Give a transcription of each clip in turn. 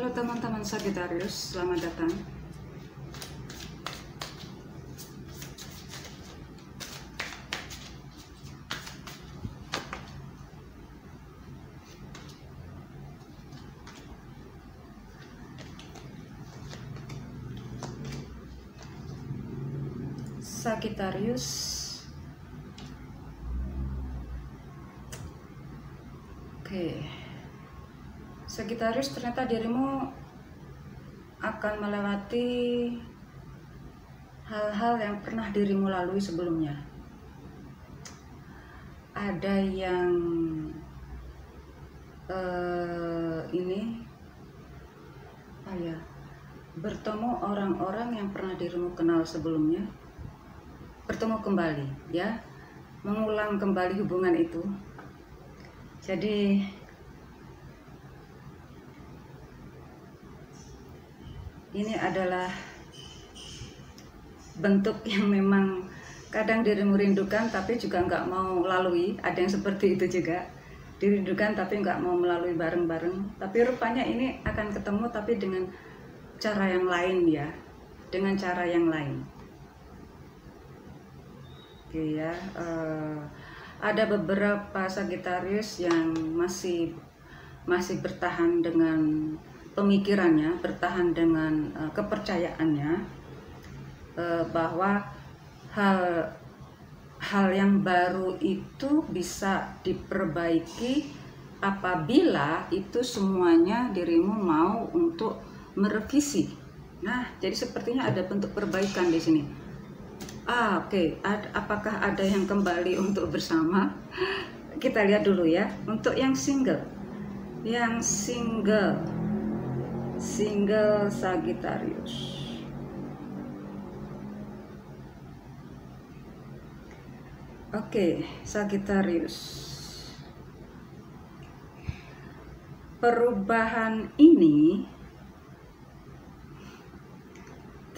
Halo teman-teman Sagittarius, selamat datang. Sagittarius, oke. Sagittarius, ternyata dirimu akan melewati hal-hal yang pernah dirimu lalui sebelumnya. Ada yang bertemu orang-orang yang pernah dirimu kenal sebelumnya, bertemu kembali, ya, mengulang kembali hubungan itu. Jadi ini adalah bentuk yang memang kadang dirimu rindukan tapi juga nggak mau lalui. Ada yang seperti itu juga, dirindukan tapi nggak mau melalui bareng-bareng. Tapi rupanya ini akan ketemu tapi dengan cara yang lain, ya, dengan cara yang lain. Oke ya, ada beberapa Sagittarius yang masih bertahan dengan pemikirannya, bertahan dengan kepercayaannya, bahwa hal yang baru itu bisa diperbaiki apabila itu semuanya dirimu mau untuk merevisi. Nah, jadi sepertinya ada bentuk perbaikan di sini. Oke. Apakah ada yang kembali untuk bersama? Kita lihat dulu ya. Untuk yang single Sagittarius. Oke, Sagittarius. Perubahan ini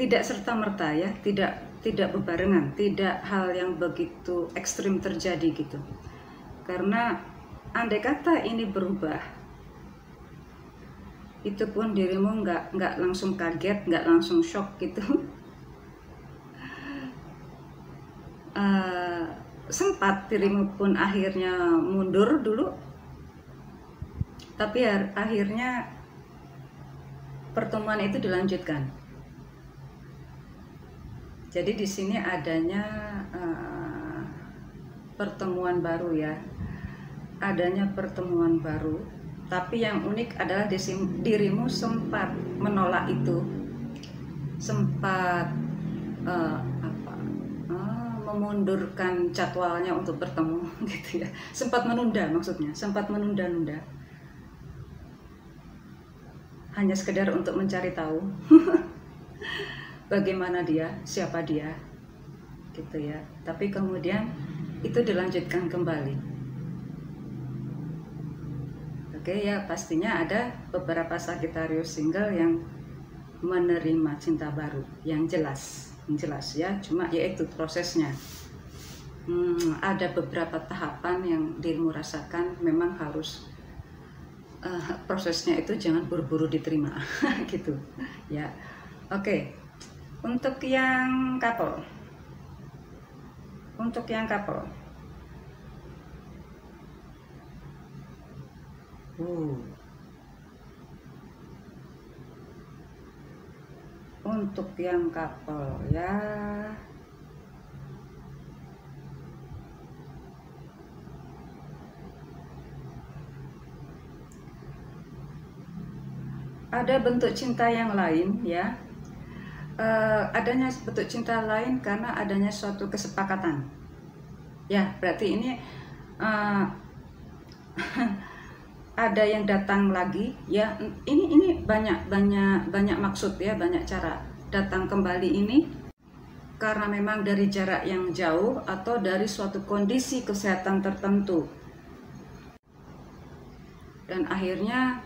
tidak serta-merta, ya, tidak berbarengan, tidak hal yang begitu ekstrim terjadi gitu. Karena andai kata ini berubah, itu pun dirimu nggak langsung kaget, nggak langsung shock gitu. Sempat dirimu pun akhirnya mundur dulu, tapi akhirnya pertemuan itu dilanjutkan. Jadi di sini adanya pertemuan baru, ya, adanya pertemuan baru. Tapi yang unik adalah dirimu sempat menolak itu, sempat memundurkan jadwalnya untuk bertemu, gitu ya. Sempat menunda, maksudnya, sempat menunda-nunda. Hanya sekedar untuk mencari tahu bagaimana dia, siapa dia, gitu ya. Tapi kemudian itu dilanjutkan kembali. Oke ya, pastinya ada beberapa Sagittarius single yang menerima cinta baru, yang jelas ya. Cuma yaitu prosesnya. Ada beberapa tahapan yang dirimu rasakan memang harus prosesnya itu jangan buru-buru diterima, gitu ya. Oke. Untuk yang couple, untuk yang ya, ada bentuk cinta yang lain, ya. Adanya bentuk cinta lain karena adanya suatu kesepakatan, ya. Berarti ini ada yang datang lagi, ya. Ini banyak maksud, ya, banyak cara datang kembali ini karena memang dari jarak yang jauh atau dari suatu kondisi kesehatan tertentu, dan akhirnya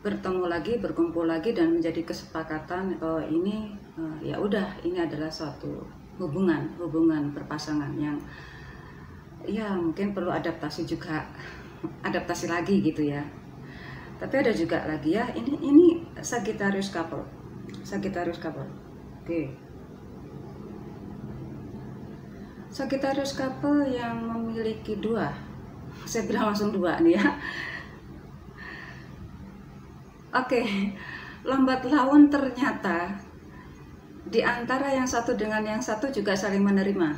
bertemu lagi, berkumpul lagi, dan menjadi kesepakatan bahwa ini ya udah, ini adalah suatu hubungan berpasangan yang ya mungkin perlu adaptasi juga, adaptasi lagi gitu ya. Tapi ada juga lagi ya, ini Sagittarius couple. Sagittarius couple. Oke. Sagittarius couple yang memiliki dua, saya bilang langsung dua nih ya. Oke, lambat laun ternyata di antara yang satu dengan yang satu juga saling menerima.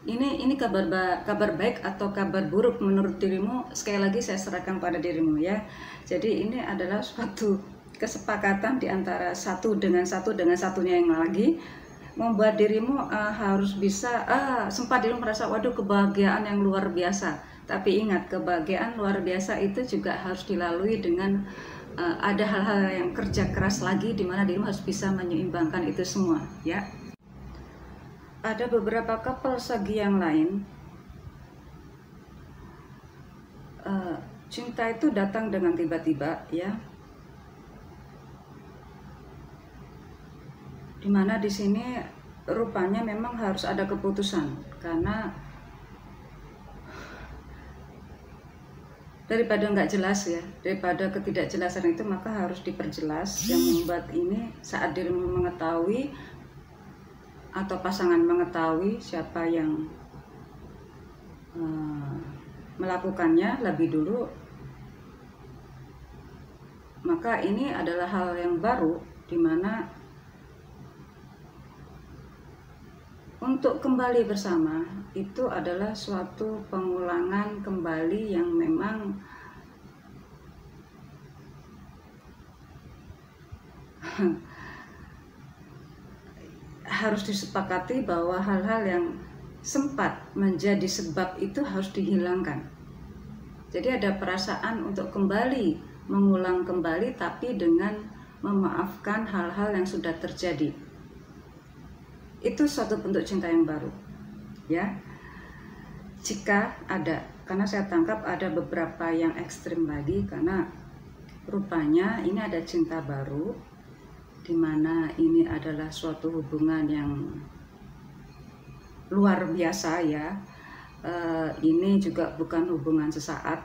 Ini kabar baik atau kabar buruk menurut dirimu? Sekali lagi saya serahkan pada dirimu ya. Jadi ini adalah suatu kesepakatan di antara satu dengan satunya yang lagi, membuat dirimu harus bisa sempat dirimu merasa waduh kebahagiaan yang luar biasa. Tapi ingat, kebahagiaan luar biasa itu juga harus dilalui dengan ada hal-hal yang kerja keras lagi, di mana dirimu harus bisa menyeimbangkan itu semua ya. Ada beberapa couple Sagi yang lain, cinta itu datang dengan tiba-tiba ya. Dimana di sini rupanya memang harus ada keputusan, karena daripada nggak jelas ya, daripada ketidakjelasan itu maka harus diperjelas, yang membuat ini saat dirimu mengetahui atau pasangan mengetahui siapa yang melakukannya lebih dulu, maka ini adalah hal yang baru, dimana untuk kembali bersama itu adalah suatu pengulangan kembali yang memang harus disepakati bahwa hal-hal yang sempat menjadi sebab itu harus dihilangkan. Jadi ada perasaan untuk kembali, mengulang kembali, tapi dengan memaafkan hal-hal yang sudah terjadi. Itu suatu bentuk cinta yang baru ya. Jika ada, karena saya tangkap ada beberapa yang ekstrim lagi, karena rupanya ini ada cinta baru, dimana ini adalah suatu hubungan yang luar biasa ya. Ini juga bukan hubungan sesaat,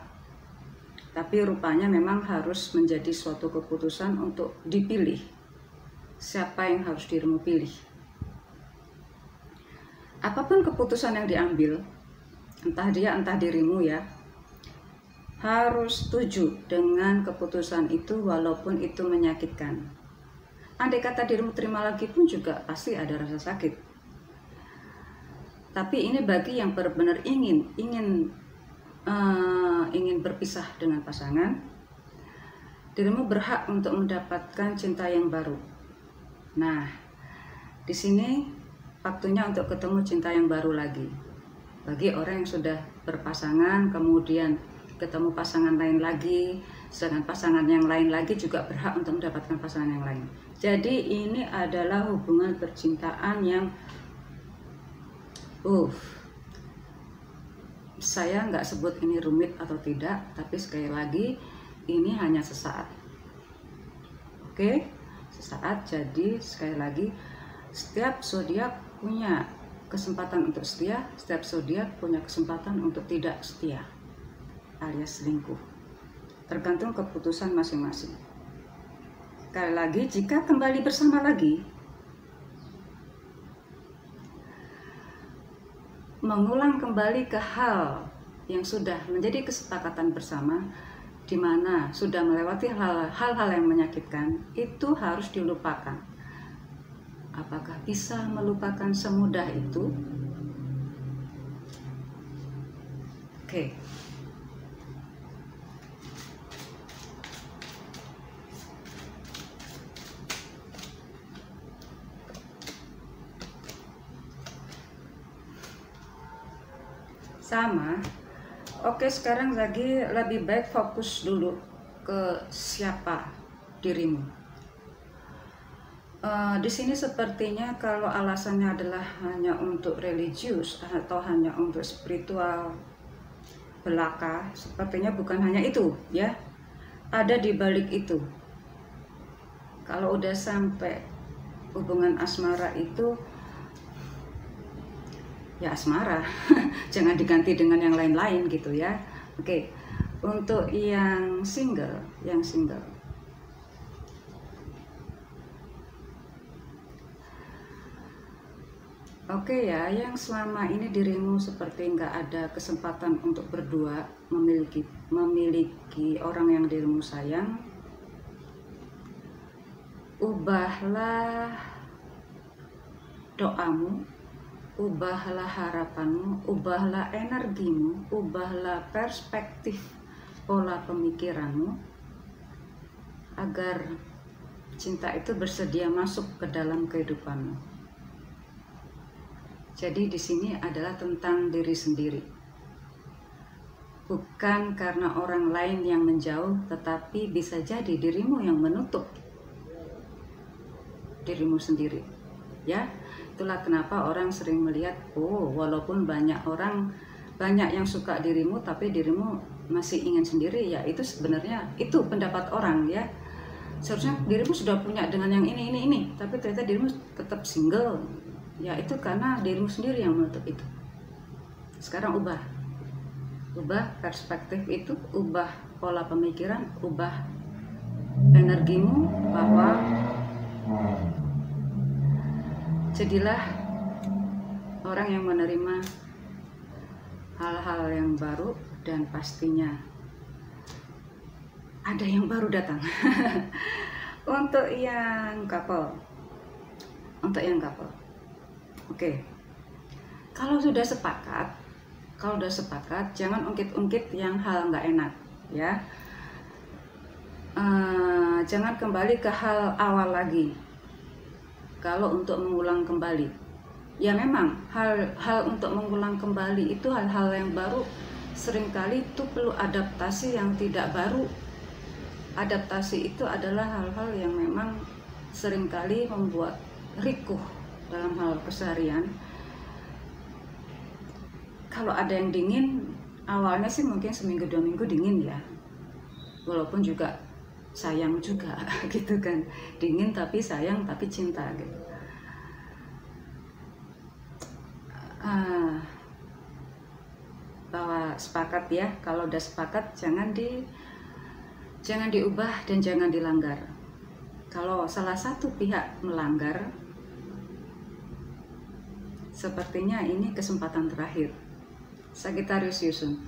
tapi rupanya memang harus menjadi suatu keputusan untuk dipilih siapa yang harus dirimu pilih. Apapun keputusan yang diambil, entah dia entah dirimu ya, harus setuju dengan keputusan itu walaupun itu menyakitkan. Andai kata dirimu terima lagi pun juga pasti ada rasa sakit. Tapi ini bagi yang benar-benar ingin berpisah dengan pasangan, dirimu berhak untuk mendapatkan cinta yang baru. Nah, di sini waktunya untuk ketemu cinta yang baru lagi. Bagi orang yang sudah berpasangan, kemudian ketemu pasangan lain lagi, sedangkan pasangan yang lain lagi juga berhak untuk mendapatkan pasangan yang lain. Jadi ini adalah hubungan percintaan yang saya nggak sebut ini rumit atau tidak, tapi sekali lagi ini hanya sesaat. Oke, sesaat. Jadi sekali lagi, setiap zodiak punya kesempatan untuk setia, setiap zodiak punya kesempatan untuk tidak setia alias selingkuh, tergantung keputusan masing-masing. Sekali lagi, jika kembali bersama lagi, mengulang kembali ke hal yang sudah menjadi kesepakatan bersama, di mana sudah melewati hal-hal yang menyakitkan, itu harus dilupakan. Apakah bisa melupakan semudah itu? Oke. Sama. Oke, sekarang lagi lebih baik fokus dulu ke siapa dirimu. Di sini sepertinya kalau alasannya adalah hanya untuk religius atau hanya untuk spiritual belaka, sepertinya bukan hanya itu ya. Ada di balik itu. Kalau udah sampai hubungan asmara itu ya asmara, jangan diganti dengan yang lain-lain gitu ya. Oke, Untuk yang single, oke ya, yang selama ini dirimu seperti nggak ada kesempatan untuk berdua, memiliki orang yang dirimu sayang, ubahlah doamu, ubahlah harapanmu, ubahlah energimu, ubahlah perspektif pola pemikiranmu, agar cinta itu bersedia masuk ke dalam kehidupanmu. Jadi di sini adalah tentang diri sendiri. Bukan karena orang lain yang menjauh, tetapi bisa jadi dirimu yang menutup dirimu sendiri. Ya, itulah kenapa orang sering melihat, oh, walaupun banyak yang suka dirimu, tapi dirimu masih ingin sendiri. Ya, itu sebenarnya itu pendapat orang ya. Seharusnya dirimu sudah punya dengan yang ini, tapi ternyata dirimu tetap single. Ya, itu karena dirimu sendiri yang menutup itu. Sekarang ubah perspektif itu, ubah pola pemikiran, ubah energimu, bahwa jadilah orang yang menerima hal-hal yang baru, dan pastinya ada yang baru datang. Untuk yang couple, oke. Kalau sudah sepakat, jangan ungkit-ungkit yang hal nggak enak, ya. Jangan kembali ke hal awal lagi. Kalau untuk mengulang kembali, ya memang hal untuk mengulang kembali itu hal-hal yang baru, seringkali itu perlu adaptasi yang tidak baru. Adaptasi itu adalah hal-hal yang memang seringkali membuat rikuh dalam hal keseharian. Kalau ada yang dingin, awalnya sih mungkin seminggu 2 minggu dingin ya, walaupun juga sayang juga gitu kan, dingin tapi sayang tapi cinta gitu. Bahwa sepakat ya, kalau udah sepakat jangan diubah dan jangan dilanggar. Kalau salah satu pihak melanggar, sepertinya ini kesempatan terakhir. Sagittarius Yusun.